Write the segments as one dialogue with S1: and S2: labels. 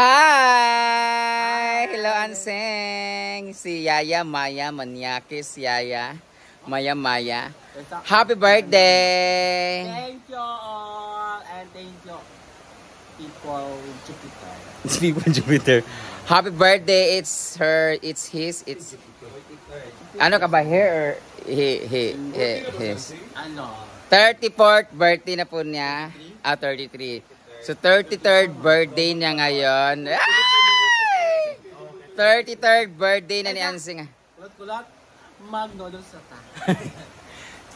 S1: Hi! Hello, Anseng. Si Yaya, Maya, Manyakis, Yaya, Maya, Maya. Happy birthday!
S2: Thank you all and thank you people Jupiter.
S1: People Jupiter. Happy birthday! It's her, it's his, it's... Ano ka ba? Her or his?
S2: Ano?
S1: 34th birthday na po niya. 33. So, 33rd birthday niya ngayon. Ay! 33rd birthday na ni Ansing.
S2: Kulat-kulat, mag-noodles sa ta.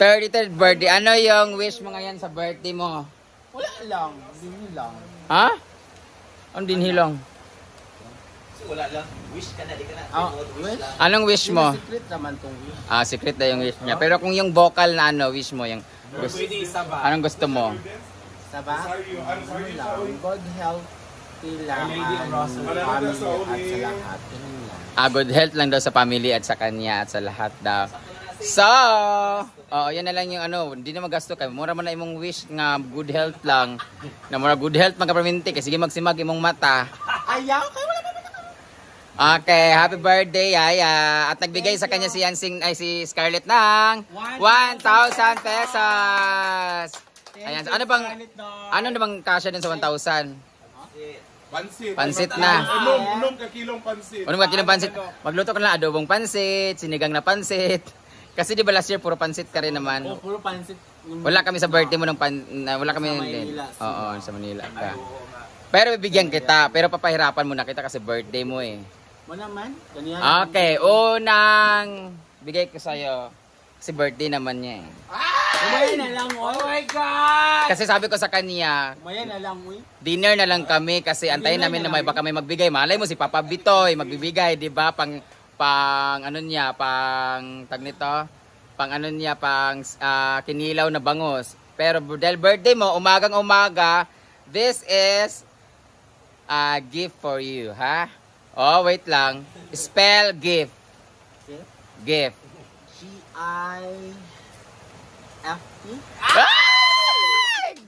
S1: 33rd birthday. Ano yung wish mo ngayon sa birthday mo?
S2: Wala lang, hindi lang.
S1: Ha? Ano din hilong?
S3: Wala lang. Wish ka na, di ka na.
S2: Wish?
S1: Anong wish mo?
S2: Secret naman tong wish.
S1: Secret na yung wish niya. Pero kung yung vocal na ano, wish mo, yung gusto,
S3: Pwede isa ba?
S1: anong gusto mo?
S2: Saba? Ano lang, God help lang ang family at sa lahat. Yun lang.
S1: Good health lang daw sa family at sa kanya at sa lahat daw. So, yan na lang yung ano, hindi na magasto kay. Mura man na imong wish nga good health lang. Na mura good health magkaperminti kay sige magsimag imong mata.
S2: Ayaw, kaya wala pa.
S1: Okay, happy birthday, Yaya. At nagbigay sa kanya si Yansing, ay si Scarlett ng 1,000 pesos. Ayan, ano bang kasya din sa 1,000? Pansit na.
S4: Unong ka kilong pansit.
S1: Unong ka kilong pansit. Magluto ka na adobong pansit, sinigang na pansit. Kasi di ba last year puro pansit ka rin naman.
S2: Oh, puro pansit.
S1: Wala kami sa birthday mo ng wala kami
S2: sa Manila.
S1: Oo, sa Manila ka. Pero bibigyan kita, pero papahirapan mo na kita kasi birthday mo eh.
S2: Mo naman.
S1: Okay, unang bigay ko sa'yo. Kasi birthday naman niya eh.
S2: Umaya na lang, oh my God!
S1: Kasi sabi ko sa kanya,
S2: Umaya na lang, uy.
S1: dinner na lang kami kasi antayin namin na may baka may magbigay. Malay mo si Papa Bitoy magbibigay, 'di ba? Pang ano niya, pang tag nito, pang ano niya, pang kinilaw na bangus. Pero dahil birthday mo, umagang-umaga, this is a gift for you, ha? Oh, wait lang. Spell gift. Gift.
S2: G-I-F-T?
S1: Ay!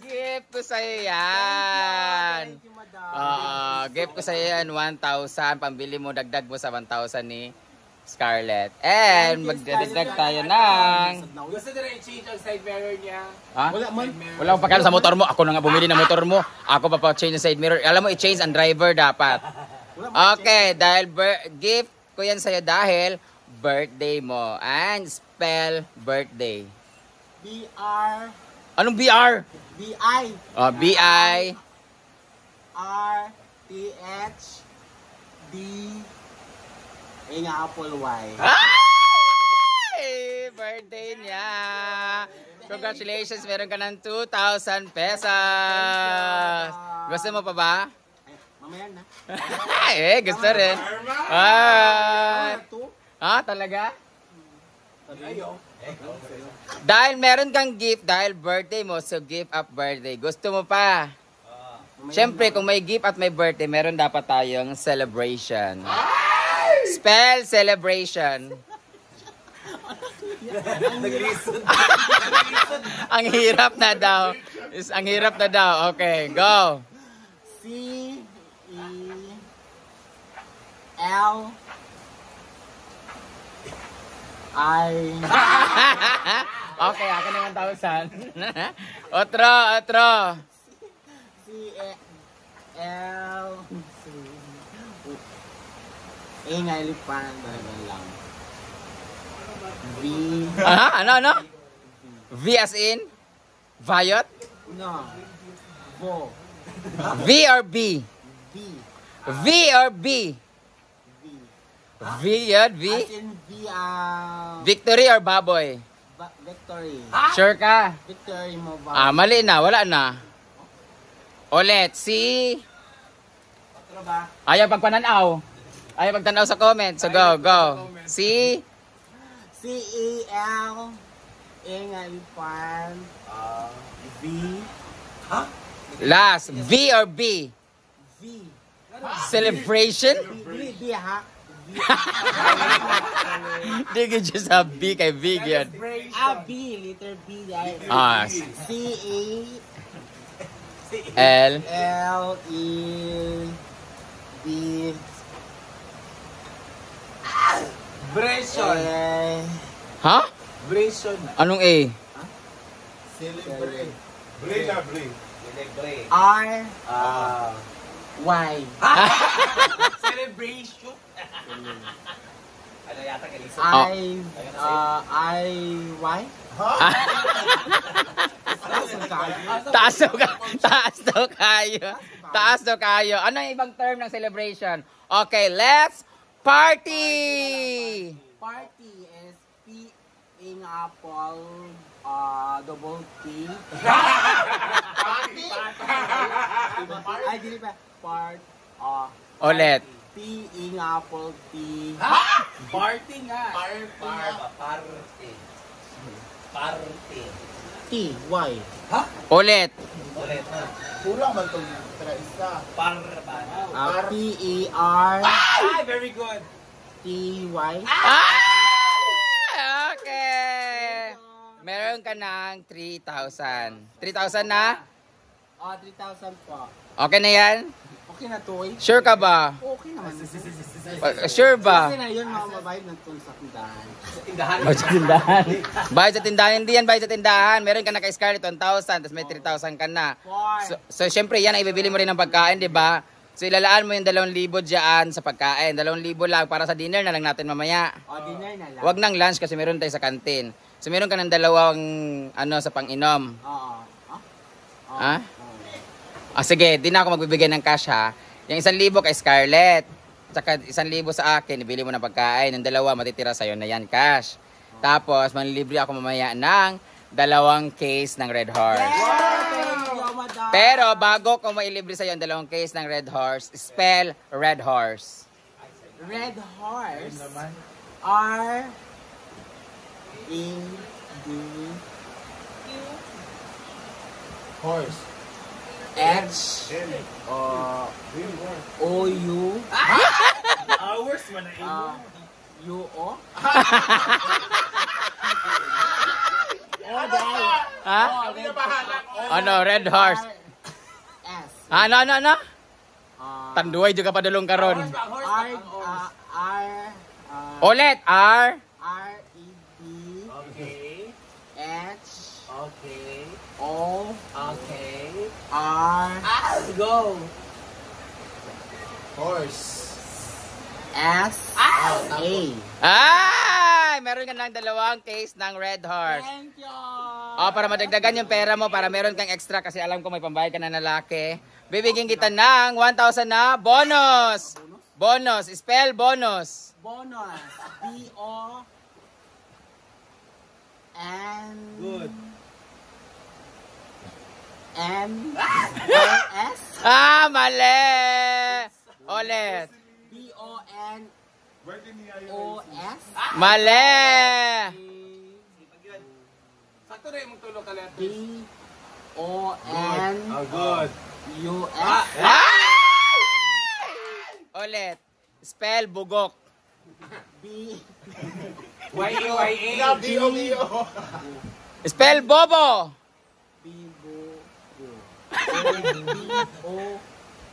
S1: Gift ko sa'yo yan.
S2: Thank you, madam.
S1: Gift ko sa'yo yan, 1,000. Pambili mo, dagdag mo sa 1,000 ni Scarlett. And magdadagdag tayo ng...
S3: Gusto nila i-change ang side mirror niya.
S1: Ha?
S2: Wala man.
S1: Wala akong pakialam sa motor mo. Ako na nga bumili ng motor mo. Ako pa pa-change ng side mirror. Alam mo, i-change ang driver dapat. Okay, dahil gift ko yan sa'yo dahil birthday mo. And spell birthday.
S2: B-R...
S1: Anong BR?
S2: B-I...
S1: B-I...
S2: R-T-H-D... nga apple Y.
S1: Ay! Birthday niya! Congratulations! Meron ka ng 2,000 pesos! Gusto mo pa ba?
S2: Mamaya na.
S1: Gusto rin. Talaga? Dahil meron kang gift, dahil birthday mo, so gift up birthday. Gusto mo pa? Siyempre, kung may gift at may birthday, meron dapat tayong celebration. Spell celebration. Ang hirap na daw. Ang hirap na daw. Okay, go.
S2: C-E-L-I...
S1: Okay, akin na 1,000. Otro.
S2: C-E-L... nga ilipan. Lang. V...
S1: Ano? V as in? Vayot?
S2: No. Vo.
S1: V or B?
S2: V.
S1: V or B? V yun? V?
S2: As in V,
S1: Victory or baboy?
S2: Victory.
S1: Sure ka?
S2: Victory mo ba?
S1: Mali na. Wala na. Ulit. C. Ayaw pagpananaw. Ayaw pagtanaw sa comment. So go. C.
S2: C-E-L nga ilipan. V.
S1: Last. V or B?
S2: V.
S1: Celebration?
S2: B ha?
S1: Hindi ka dyan sa B kay V yun.
S2: B. Letter B.
S1: L.
S2: L-E... The
S3: Bration.
S1: Ha?
S3: Bration.
S1: Anong A?
S2: celebrate.
S4: Bray na, Bray.
S3: Celebre.
S2: R
S3: Ah.
S2: Y.
S3: Celebration. Ano yata kalisa?
S2: I Y.
S1: Taas daw kayo. Taas daw kayo. Ano yung ibang term ng celebration? Okay, let's party!
S2: Party is P in apple, double T. Ay, dili pa.
S1: Ulit.
S2: P in apple, T.
S3: Party nga. Party. Party.
S2: T, Y.
S1: Ulit.
S3: Ulit na.
S2: Kulang man itong isa.
S3: Par.
S2: P-E-R,
S3: Ay, very good.
S2: T-Y.
S1: Ah! Okay. Meron ka ng 3,000. 3,000 na?
S2: 3,000 po.
S1: Okay na yan?
S2: Okay na to eh.
S1: Sure ka ba?
S2: Okay naman.
S1: Sure ba?
S2: Okay na yun, mga mabayad ng tun sa tindahan.
S3: Tindahan.
S1: Bayad sa tindahan. Bayad sa tindahan. Hindi yan bayad sa tindahan. Meron ka na kay Scarlett 1,000, tapos may 3,000 ka na. So syempre yan, ay ibibili mo rin ng pagkain, di ba? So ilalaan mo yung 2,000 dyan sa pagkain. 2,000 lang para sa dinner na lang natin mamaya.
S2: Dinner na lang.
S1: Wag nang lunch kasi meron tayo sa kantin. So meron ka ng 2 sa pang-inom.
S2: Oo.
S1: Ha? Sige, di na ako magbibigay ng cash ha. Yung 1,000 kay Scarlett. Tsaka 1,000 sa akin, ibili mo ng pagkain. Yung 2 matitira sa'yo na yan, cash. Tapos, manlilibre ako mamaya ng 2 case ng Red Horse.
S2: Thank you, madam.
S1: Pero bago ko mailibre sa'yo ang 2 case ng Red Horse, spell Red Horse.
S2: Red Horse. R E D
S4: Horse.
S2: H O U
S3: Hours man na
S2: U O.
S1: Ha? Ano, Red Horse.
S2: S.
S1: Ano? Tanduay juga pa dulong karon.
S2: R
S1: Ulit, R.
S2: R E D
S3: Okay.
S2: H
S3: Okay.
S2: O
S3: Okay.
S2: R
S3: Go.
S4: Horse.
S2: S A.
S1: Ay! Meron ka ng 2 case ng Red Horse.
S2: Thank you.
S1: Para madagdagan yung pera mo, para meron kang extra kasi alam ko may pambayad ka na lalaki. Bibigyan kita ng 1,000 na bonus. Bonus. Spell bonus.
S2: Bonus. B O N.
S3: Good.
S2: N S.
S1: Mali! Ulit.
S2: B O N
S4: Birthday niya
S2: O S.
S1: Mali!
S3: Sakto rin mong tulog ka lang.
S2: B O N
S3: Good.
S2: U S.
S1: Ulit. Spell bugok.
S2: B
S3: Y-E-Y-A.
S4: B-O-B-O.
S1: Spell bobo.
S2: B O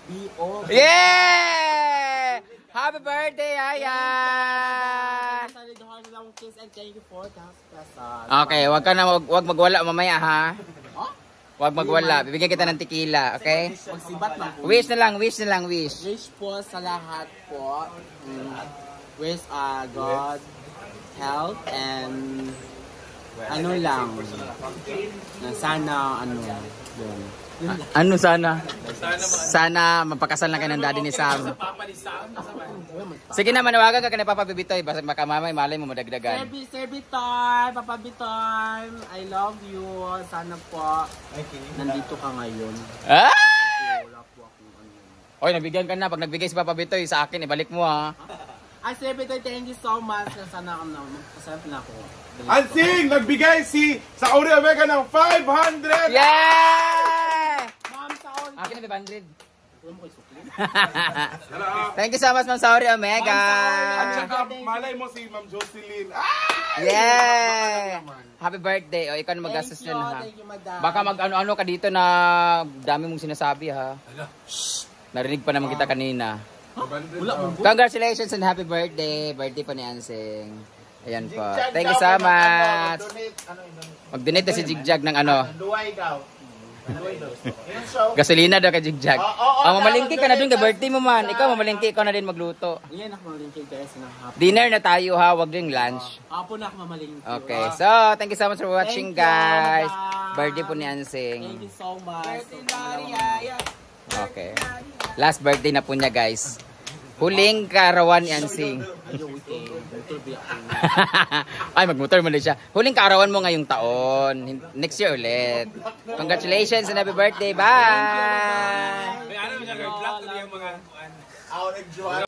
S2: B O.
S1: Yeah! Happy birthday, Aya!
S2: Thank you for that.
S1: Okay, wag magwala mamaya ha. Wag magwala. Bibigyan kita ng tequila, okay?
S2: Magsibat lang po.
S1: Wish na lang, wish.
S2: Wish po sa lahat po. Wish God health and ano lang. Na sana yun.
S1: Ano sana? Sana mapakasal na kayo ng daddy ni Sam. Sige na, manawagan ka kay Papa Bibitoy. Baka mamay, malay mo madagdagan.
S2: Sir Bitoy, Papa Bitoy, I love you. Sana po nandito ka ngayon. Wala po akong
S1: Oy, nabigyan ka na. Pag nagbigay si Papa Bitoy sa akin, ibalik mo ha.
S2: Sir Bitoy, thank you so much. Sana magpasarap na ako.
S4: Ansing, nagbigay si sa Saudi Omega ng 500!
S1: Yeah!
S2: Ma'am Saul.
S1: Akin na 500.
S2: Alam mo kay Sukli?
S1: Thank you so much, Ma'am Sauri Omega.
S4: At saka, malay mo si Ma'am Jocelyn.
S1: Yeah! Happy birthday. O, ikaw na mag-gastos
S2: Thank you,
S1: yun ha.
S2: thank you, madam.
S1: Baka mag-ano-ano ka dito na dami mong sinasabi ha. Shh! Narinig pa naman kita kanina.
S2: Wala mo.
S1: Congratulations and happy birthday. Birthday po ni Ansing. Ayan po. Thank you so much. Mag-donate na si Jigjag ng ano.
S3: Duway daw.
S1: Gasolina daw kay Jigjag. Mamalingki ka na dun kay birthday mo man. Ikaw mamalingki, ikaw na din magluto.
S2: Yan ako mamalingki guys.
S1: Dinner na tayo ha, wag din lunch.
S2: Apo na ako mamalingki.
S1: Okay, so thank you so much for watching guys. Birthday po ni Ansing.
S2: Thank you so much.
S1: Okay. Last birthday na po niya guys. Huling kaarawan ni Ansing.
S2: Ayaw ito. Ito biyak ko.
S1: Ay, magmotor mo na siya. Huling kaarawan mo ngayong taon. Next year ulit. Congratulations and happy birthday. Bye!
S4: May ano, mga vlog, mga...